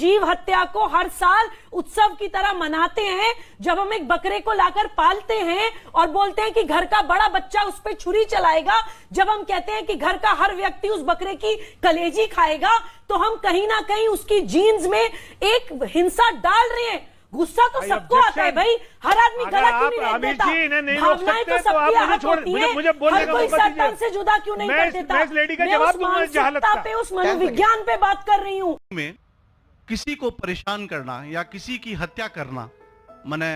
जीव हत्या को हर साल उत्सव की तरह मनाते हैं, जब हम एक बकरे को लाकर पालते हैं और बोलते हैं कि घर का बड़ा बच्चा उस पर छुरी चलाएगा, जब हम कहते हैं कि घर का हर व्यक्ति उस बकरे की कलेजी खाएगा, तो हम कहीं ना कहीं उसकी जीन्स में एक हिंसा डाल रहे हैं। गुस्सा तो सबको आता है भाई, हर आदमी गलत क्यों नहीं देता, भावनाएं तो सबकी आहत होती है, हर कोई सत्ता से जुदा क्यों नहीं कर देता। मैं उस मानसिकता पे, उस मनोविज्ञान पे बात कर रही हूँ। में किसी को परेशान करना या किसी की हत्या करना माने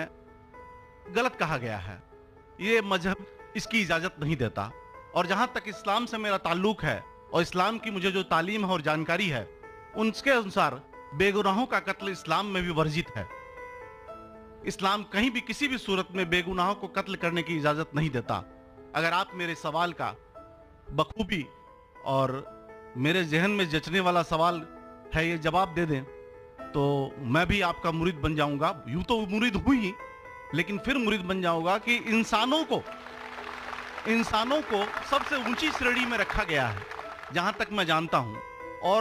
गलत कहा गया है, ये मजहब इसकी इजाजत नहीं देता। और जहां तक इस्लाम से मेरा ताल्लुक है और इस्लाम की मुझे जो तालीम है और जानकारी है, उनके अनुसार बेगुनाहों का कत्ल इस्लाम में भी वर्जित है। इस्लाम कहीं भी किसी भी सूरत में बेगुनाहों को कत्ल करने की इजाजत नहीं देता। अगर आप मेरे सवाल का बखूबी और मेरे जहन में जचने वाला सवाल है ये जवाब दे दें, तो मैं भी आपका मुरीद बन जाऊंगा। यूं तो मुरीद हुई, लेकिन फिर मुरीद बन जाऊंगा कि इंसानों को सबसे ऊंची श्रेणी में रखा गया है, जहां तक मैं जानता हूं। और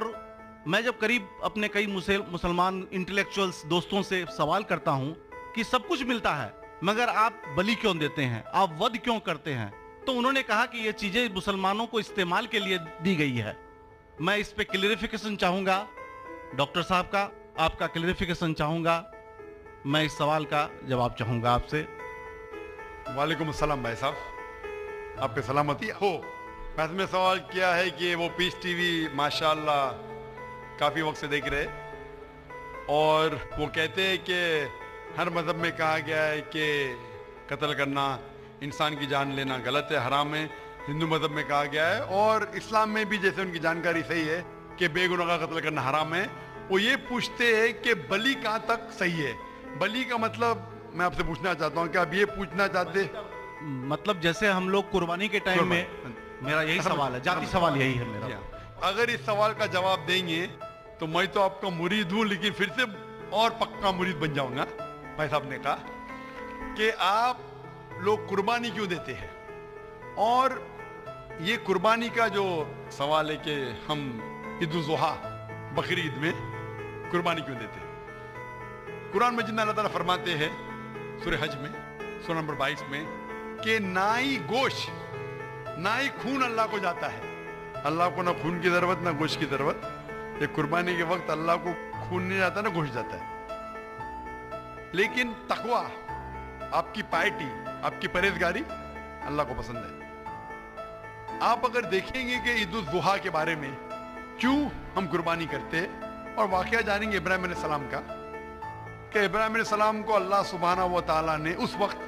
मैं जब करीब अपने कई मुसलमान इंटेलेक्चुअल्स दोस्तों से सवाल करता हूं कि सब कुछ मिलता है, मगर आप बलि क्यों देते हैं, आप वध क्यों करते हैं, तो उन्होंने कहा कि ये चीजें मुसलमानों को इस्तेमाल के लिए दी गई है। मैं इस पे क्लियरिफिकेशन चाहूंगा, डॉक्टर साहब का, आपका क्लियरिफिकेशन चाहूंगा। मैं इस सवाल का जवाब चाहूंगा आपसे। वालेकुम अस्सलाम भाई साहब, आप पे सलामती हो। मैंने सवाल किया है कि वो पीस टीवी माशाल्लाह काफ़ी वक्त से देख रहे, और वो कहते हैं कि हर मज़हब में कहा गया है कि कत्ल करना, इंसान की जान लेना गलत है, हराम है। हिंदू मज़हब में कहा गया है, और इस्लाम में भी जैसे उनकी जानकारी सही है कि बेगुनाह का कत्ल करना हराम है। वो ये पूछते हैं कि बलि कहाँ तक सही है। बलि का मतलब मैं आपसे पूछना चाहता हूँ कि आप ये पूछना चाहते, मतलब जैसे हम लोग कुर्बानी के टाइम में, मेरा यही सवाल है, जाती सवाल यही है मेरा। अगर इस सवाल का जवाब देंगे तो मैं तो आपका मुरीद हूँ, लेकिन फिर से और पक्का मुरीद बन जाऊंगा। भाई साहब ने कहा कि आप लोग कुर्बानी क्यों देते हैं, और ये कुर्बानी का जो सवाल है कि हम ईद उल जुहा बकरी ईद में कुर्बानी क्यों देते हैं। कुरान मजीद में अल्लाह ताला फरमाते हैं सूरह हज में सूरह नंबर 22 में कि ना ही गोश्त ना ही खून अल्लाह को जाता है। अल्लाह को ना खून की जरूरत ना गोश्त की जरूरत। ये कुर्बानी के वक्त अल्लाह को खून नहीं जाता ना गोश्त जाता है। लेकिन तकवा, आपकी पायटी, आपकी परहेजगारी अल्लाह को पसंद है। आप अगर देखेंगे कि ईद उल जुहा के बारे में क्यों हम कुर्बानी करते हैं, और वाकया जानेंगे इब्राहिम अलैहिस्सलाम का, कि इब्राहिम अलैहिस्सलाम को अल्लाह सुब्हानहू व तआला ने, उस वक्त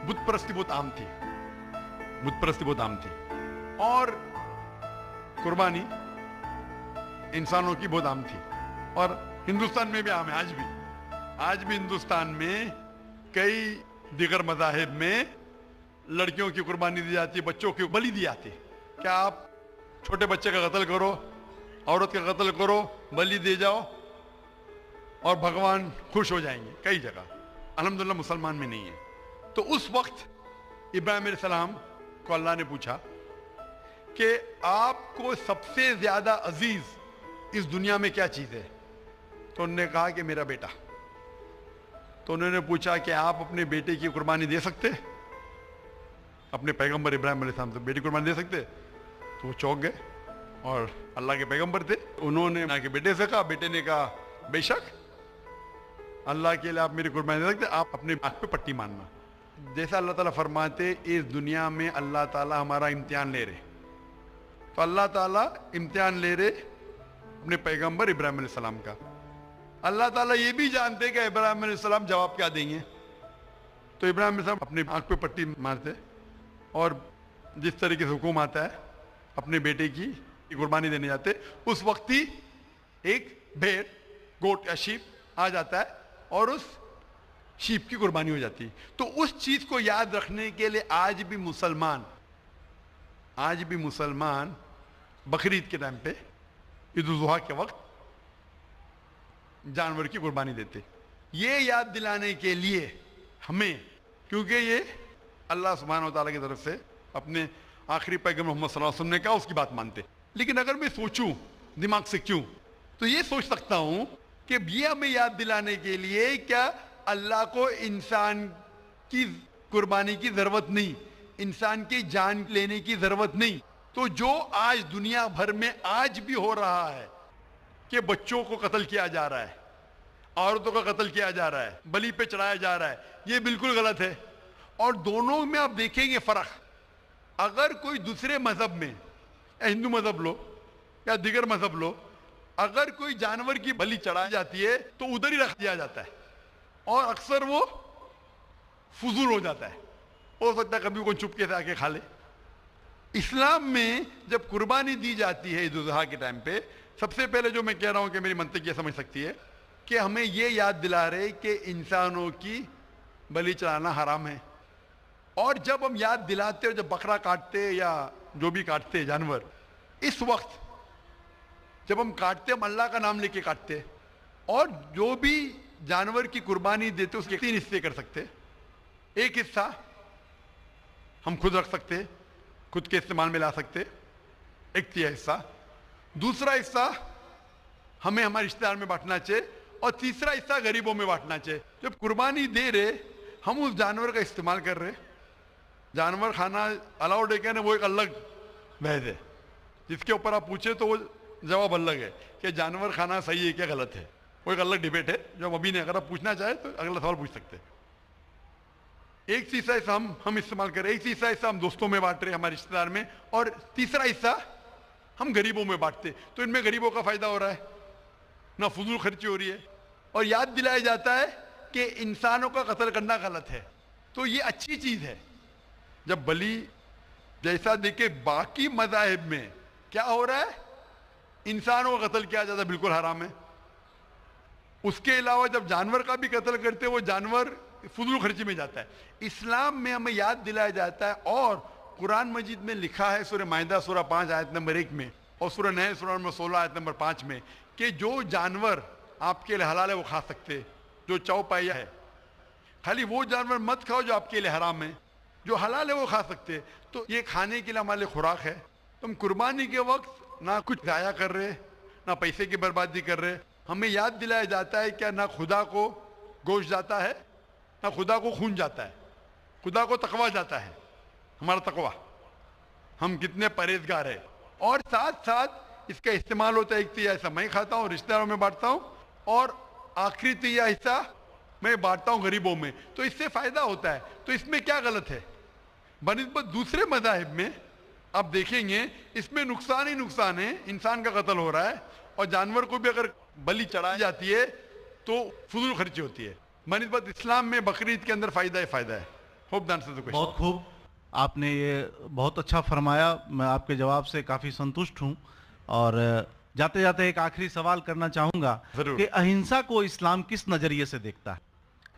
बुत परस्ती बहुत आम थी, बुत परस्ती बहुत आम थी, और कुर्बानी इंसानों की बहुत आम थी, और हिंदुस्तान में भी आम है। आज भी हिंदुस्तान में कई दिगर मज़ाहिब में लड़कियों की कुर्बानी दी जाती है, बच्चों की बलि दी जाती है। क्या आप छोटे बच्चे का कत्ल करो, औरत का कत्ल करो, बलि दे जाओ और भगवान खुश हो जाएंगे। कई जगह अल्हम्दुलिल्लाह मुसलमान में नहीं है। तो उस वक्त इब्राहिम अलैहिस्सलाम को अल्लाह ने पूछा कि आपको सबसे ज्यादा अजीज इस दुनिया में क्या चीज है, तो उन्होंने कहा कि मेरा बेटा। तो उन्होंने पूछा कि आप अपने बेटे की कुर्बानी दे सकते, अपने पैगंबर इब्राहिम अलैहिस्सलाम से बेटी कुर्बानी दे सकते। तो वो चौंक गए, और अल्लाह के पैगंबर थे, उन्होंने के बेटे से कहा, बेटे ने कहा बेशक अल्लाह के लिए आप मेरी कुर्बानी दे सकते, आप अपने आंख पे पट्टी मानना। जैसा अल्लाह ताला फरमाते, इस दुनिया में अल्लाह ताला हमारा इम्तिहान ले रहे, तो अल्लाह ताला इम्तिहान ले रहे अपने पैगंबर इब्राहिम अलैहिस्सलाम का। अल्लाह ताला ये भी जानते कि इब्राहिम अलैहिस्सलाम जवाब क्या देंगे, तो इब्राहिम अलैहिस्सलाम अपने आंख पे पट्टी मारते, और जिस तरीके से हुक्म आता है अपने बेटे की कुर्बानी देने जाते, उस वक्त ही एक भेड़, गोट या शीप आ जाता है और उस शीप की कुर्बानी हो जाती है। तो उस चीज को याद रखने के लिए आज भी मुसलमान बकरीद के टाइम पे, ईद उल जुहा के वक्त जानवर की कुर्बानी देते। ये याद दिलाने के लिए हमें, क्योंकि ये अल्लाह सुब्हानहू व तआला की तरफ से अपने आखिरी पैगंबर मोहम्मद सल्लल्लाहु अलैहि वसल्लम ने कहा, उसकी बात मानते। लेकिन अगर मैं सोचूं दिमाग से क्यों, तो ये सोच सकता हूं کہ یہ ہمیں یاد دلانے کے لیے کیا اللہ کو انسان کی قربانی کی ضرورت نہیں, انسان کی جان لینے کی ضرورت نہیں. تو جو آج دنیا بھر میں آج بھی ہو رہا ہے کہ بچوں کو قتل کیا جا رہا ہے, عورتوں کا قتل کیا جا رہا ہے, بلی پہ چڑھایا جا رہا ہے, یہ بالکل غلط ہے. اور دونوں میں آپ دیکھیں گے فرق. اگر کوئی دوسرے مذہب میں, ہندو مذہب لو یا دیگر مذہب لو, اگر کوئی جانور کی بلی چڑھائی جاتی ہے تو ادھر ہی رکھ دیا جاتا ہے اور اکثر وہ فضول ہو جاتا ہے. ہو سکتا ہے کبھی کوئی چپکے سے آ کے کھا لے. اسلام میں جب قربانی دی جاتی ہے عید الاضحیٰ کے ٹائم پہ, سب سے پہلے جو میں کہہ رہا ہوں کہ میری منطق یہ سمجھ سکتی ہے کہ ہمیں یہ یاد دلا رہے کہ انسانوں کی بلی چڑھانا حرام ہے. اور جب ہم یاد دلاتے اور جب بکرا کاٹتے یا جو بھی کاٹتے جانور, اس وقت جب ہم کاٹتے ہم اللہ کا نام لے کے کاٹتے, اور جو بھی جانور کی قربانی دیتے اس کے 3 حصے کر سکتے. ایک حصہ ہم خود رکھ سکتے, خود کے استعمال میں لا سکتے, ایک 1/3 حصہ. دوسرا حصہ ہمیں ہمارے رشتہ دار میں بانٹنا چاہیے, اور تیسرا حصہ غریبوں میں بانٹنا چاہیے. جب قربانی دے رہے ہم اس جانور کا استعمال کر رہے. جانور کھانا الاؤڈ ہے کیا نہیں وہ ایک الگ بحث ہے, جس کے اوپر آپ پوچھیں تو وہ جواب الگ ہے کہ جانور کھانا صحیح ہے کیا غلط ہے, وہ ایک الگ ڈیبیٹ ہے جو ہم ابھی نہیں. اگر آپ پوچھنا چاہیں تو اگلا سوال پوچھ سکتے. ایک تیسرا حصہ ہم استعمال کر رہے, ایک تیسرا حصہ ہم دوستوں میں بانٹ رہے ہمارے رشتہ دار میں, اور تیسرا حصہ ہم غریبوں میں بانٹتے. تو ان میں غریبوں کا فائدہ ہو رہا ہے, نہ فضول خرچی ہو رہی ہے, اور یاد دلایا جاتا ہے کہ انسانوں کا قتل کرنا غلط ہے. تو یہ اچھی چیز ہے. جب بلی جیسا دیکھے باقی مذاہب میں کیا ہو رہا ہے, انسانوں کا قتل کیا جاتا ہے, بالکل حرام ہے. اس کے علاوہ جب جانور کا بھی قتل کرتے وہ جانور فضول خرچی میں جاتا ہے. اسلام میں ہمیں یاد دلایا جاتا ہے, اور قرآن مجید میں لکھا ہے سورہ مائدہ سورہ 5 آیت نمبر 1 میں, اور سورہ نحل سورہ نمبر 16 آیت نمبر 5 میں, کہ جو جانور آپ کے لیے حلال ہے وہ کھا سکتے, جو چوپایا ہے. خالی وہ جانور مت کھاؤ جو آپ کے لیے حرام ہے, جو حلال ہے وہ کھا سکتے. تو یہ کھانے کے لیے ہمارے لیے خوراک ہے. تم قربانی کے وقت نہ کچھ ضائع کر رہے, نہ پیسے کی بربادی کر رہے. ہمیں یاد دلایا جاتا ہے کہ نہ خدا کو گوشت جاتا ہے, نہ خدا کو خون جاتا ہے, خدا کو تقویٰ جاتا ہے. ہمارا تقویٰ, ہم کتنے پرہیزگار ہیں. اور ساتھ ساتھ اس کا استعمال ہوتا ہے. ایک 1/3 حصہ میں کھاتا ہوں, رشتہ داروں میں بانٹتا ہوں, اور آخری 1/3 حصہ میں بانٹتا ہوں غریبوں میں. تو اس سے فائدہ ہوتا ہے. تو اس میں کیا غلط ہے بنسبت دوسرے مذاہب میں؟ آپ دیکھیں گے اس میں نقصان ہی نقصان ہے. انسان کا قتل ہو رہا ہے, اور جانور کو بھی اگر بلی چڑھائی جاتی ہے تو فضول خرچی ہوتی ہے. بنسبت اسلام میں بقرعید کے اندر فائدہ ہی فائدہ ہے. ہوپ دان سے بہت خوب, آپ نے یہ بہت اچھا فرمایا. میں آپ کے جواب سے کافی سنتشٹ ہوں. اور جاتے جاتے ایک آخری سوال کرنا چاہوں گا کہ اہنسا کو اسلام کس نظریے سے دیکھتا ہے؟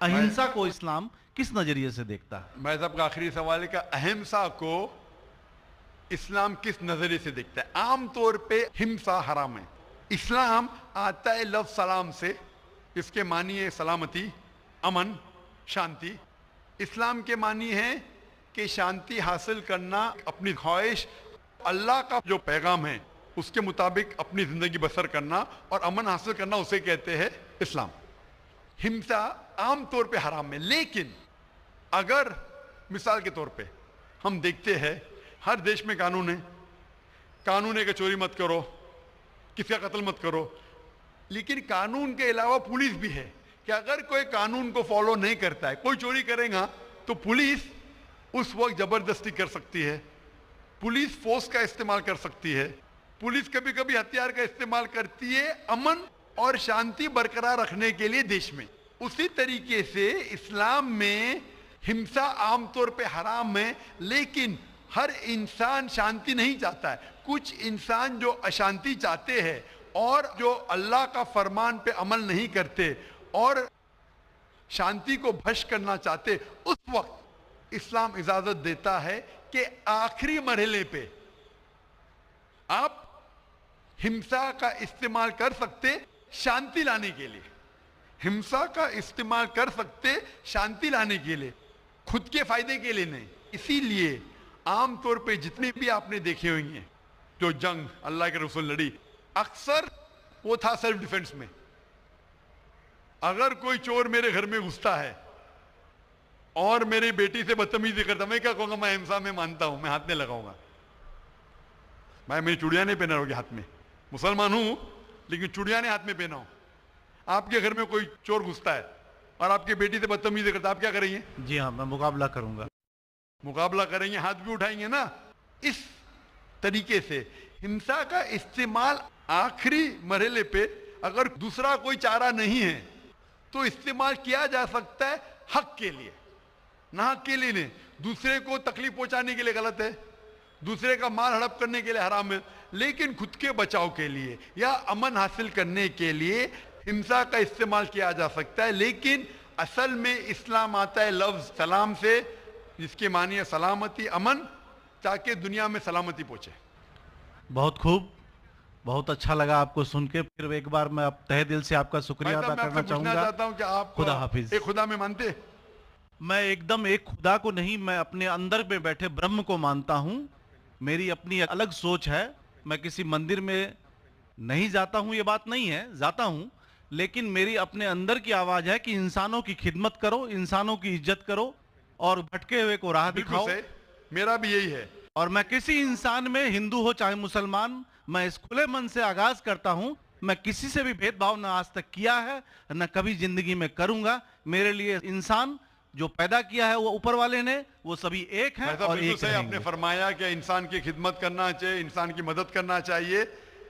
اہنسا کو اسلام کس نظریے سے دیکھتا ہے؟ میں صاحب کا آخری سوال ہے کہ اہنسا کو اسلام کس نظریے سے دیکھتا ہے؟ عام طور پہ ہمسا حرام ہے. اسلام آتا ہے لفظ سلام سے, اس کے معنی ہے سلامتی, امن, شانتی. اسلام کے معنی ہے کہ شانتی حاصل کرنا, اپنی خواہش, اللہ کا جو پیغام ہے اس کے مطابق اپنی زندگی بسر کرنا اور امن حاصل کرنا, اسے کہتے ہیں اسلام. ہمسا عام طور پہ حرام ہے. لیکن اگر مثال کے طور پہ ہم دیکھتے ہیں ہر دیش میں قانون ہے, قانون ہے کہ چوری مت کرو, کسی کا قتل مت کرو. لیکن قانون کے علاوہ پولیس بھی ہے کہ اگر کوئی قانون کو فالو نہیں کرتا ہے, کوئی چوری کرے گا تو پولیس اس وقت زبردستی کر سکتی ہے, پولیس فورس کا استعمال کر سکتی ہے, پولیس کبھی کبھی ہتھیار کا استعمال کرتی ہے امن اور شانتی برقرار رکھنے کے لیے دیش میں. اسی طریقے سے اسلام میں ہمسا عام طور پہ حرام ہے, لیکن ہر انسان شانتی نہیں چاہتا ہے. کچھ انسان جو اشانتی چاہتے ہیں اور جو اللہ کا فرمان پہ عمل نہیں کرتے اور شانتی کو بھش کرنا چاہتے, اس وقت اسلام اجازت دیتا ہے کہ آخری مرحلے پہ آپ ہمسا کا استعمال کر سکتے شانتی لانے کے لیے. ہمسا کا استعمال کر سکتے شانتی لانے کے لیے, خود کے فائدے کے لیے نہیں. اسی لیے عام طور پہ جتنے بھی آپ نے دیکھے ہوئے ہیں جو جنگ اللہ کے رسول لڑی, اکثر وہ تھا سیلف ڈیفنس میں. अगर कोई चोर मेरे घर में घुसता है और मेरी बेटी से बदतमीजी करता, मैं क्या कहूंगा? मैं अहिंसा में मानता हूं, मैं हाथ नहीं लगाऊंगा। मैं मेरी चूड़ियां नहीं पहना होगी हाथ में, मुसलमान हूं लेकिन चूड़ियां नहीं हाथ में पहना हूं। आपके घर में कोई चोर घुसता है और आपकी बेटी से बदतमीजी करता, आप क्या करेंगे? जी हाँ, मैं मुकाबला करूंगा। मुकाबला करेंगे, हाथ भी उठाएंगे ना। इस तरीके से हिंसा का इस्तेमाल आखिरी मरहले पे, अगर दूसरा कोई चारा नहीं है तो इस्तेमाल किया जा सकता है हक के लिए, ना हक के लिए नहीं। दूसरे को तकलीफ पहुंचाने के लिए गलत है, दूसरे का माल हड़प करने के लिए हराम है, लेकिन खुद के बचाव के लिए या अमन हासिल करने के लिए हिंसा का इस्तेमाल किया जा सकता है। लेकिन असल में इस्लाम आता है लफ्ज सलाम से, जिसके मानी है सलामती, अमन, ताकि दुनिया में सलामती पहुंचे। बहुत खूब, बहुत अच्छा लगा आपको सुन के। फिर एक बार मैं अब तहे दिल से आपका शुक्रिया अदा करना चाहूंगा। चाहता हूं कि आप खुदा हाफिज। एक खुदा में मानते? मैं एकदम एक खुदा को नहीं, मैं अपने अंदर में बैठे ब्रह्म को मानता हूं। मेरी अपनी अलग सोच है। मैं किसी मंदिर में नहीं जाता हूं, ये बात नहीं है, जाता हूं, लेकिन मेरी अपने अंदर की आवाज है कि इंसानों की खिदमत करो, इंसानों की इज्जत करो और भटके हुए को राह दिखाओ। मेरा भी यही है। और मैं किसी इंसान में, हिंदू हो चाहे मुसलमान, मैं इस खुले मन से आगाज करता हूं। मैं किसी से भी भेदभाव ना आज तक किया है, न कभी जिंदगी में करूंगा। मेरे लिए इंसान जो पैदा किया है वो ऊपर वाले ने, वो सभी एक हैं और एक रहेंगे। आपने फरमाया कि इंसान की खिदमत करना चाहिए, इंसान की मदद करना चाहिए,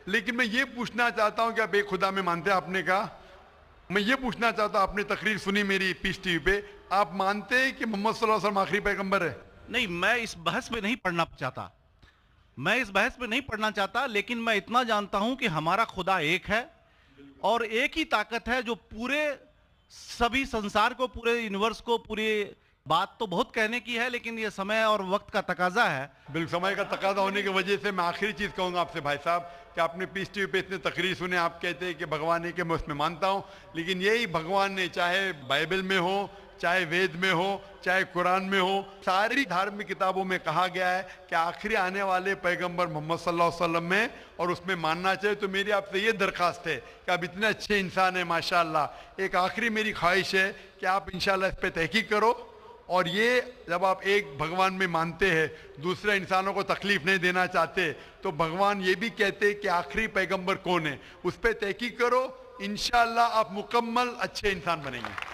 लेकिन मैं ये पूछना चाहता हूं कि आप एक खुदा में मानते हैं? आपने कहा। मैं ये पूछना चाहता हूं, आपने तकरीर सुनी मेरी पीस टीवी पे, आप मानते हैं कि मोहम्मद सल्लल्लाहु अलैहि वसल्लम आखिरी पैगंबर है? नहीं, मैं इस बहस में नहीं पढ़ना चाहता, मैं इस बहस में नहीं पढ़ना चाहता, लेकिन मैं इतना जानता हूं कि हमारा खुदा एक है और एक ही ताकत है जो पूरे सभी संसार को, पूरे यूनिवर्स को, पूरी बात तो बहुत कहने की है, लेकिन ये समय और वक्त का तकाजा है। बिल्कुल, समय का तकाजा होने की वजह से मैं आखिरी चीज कहूंगा आपसे भाई साहब कि आपने पीस टीवी पे इतने तकरीर सुने, आप कहते हैं कि भगवान है, कि मैं उसमें मानता हूं, लेकिन यही भगवान ने, चाहे बाइबल में हो, चाहे वेद में हो, चाहे कुरान में हो, सारी धार्मिक किताबों में कहा गया है कि आखिरी आने वाले पैगंबर मोहम्मद सल्लल्लाहु अलैहि वसल्लम में, और उसमें मानना चाहिए। तो मेरी आपसे ये दरखास्त है कि आप इतने अच्छे इंसान हैं माशाअल्लाह, एक आखिरी मेरी ख्वाहिश है कि आप इंशाअल्लाह इस पे तहकीक करो, और ये जब आप एक भगवान में मानते हैं, दूसरे इंसानों को तकलीफ नहीं देना चाहते, तो भगवान ये भी कहते हैं कि आखिरी पैगंबर कौन है, उस पर तहकीक करो, इंशाअल्लाह आप मुकम्मल अच्छे इंसान बनेंगे।